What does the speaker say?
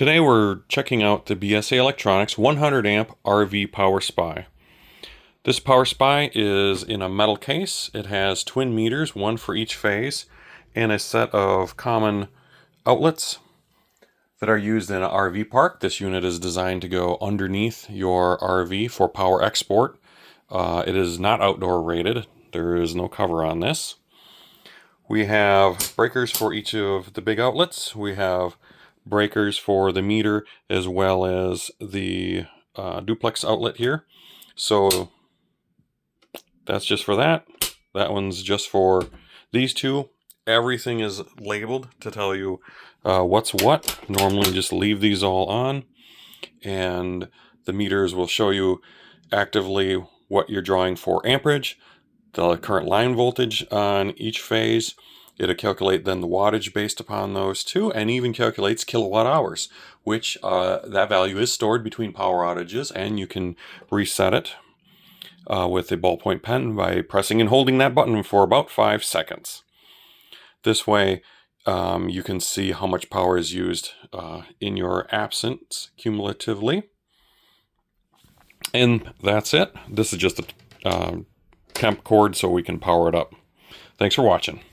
Today we're checking out the BSA Electronics 100 amp RV Power Spy. This Power Spy is in a metal case. It has twin meters, one for each phase, and a set of common outlets that are used in an RV park. This unit is designed to go underneath your RV for power export. It is not outdoor rated. There is no cover on this. We have breakers for each of the big outlets. We have breakers for the meter as well as the duplex outlet here. So that's just for that. That one's just for these two. Everything is labeled to tell you what's what. Normally just leave these all on, and the meters will show you actively what you're drawing for amperage, the current line voltage on each phase. It'll calculate then the wattage based upon those two, and even calculates kilowatt hours, which that value is stored between power outages, and you can reset it with a ballpoint pen by pressing and holding that button for about 5 seconds. This way you can see how much power is used in your absence cumulatively. And that's it. This is just a temp cord so we can power it up. Thanks for watching.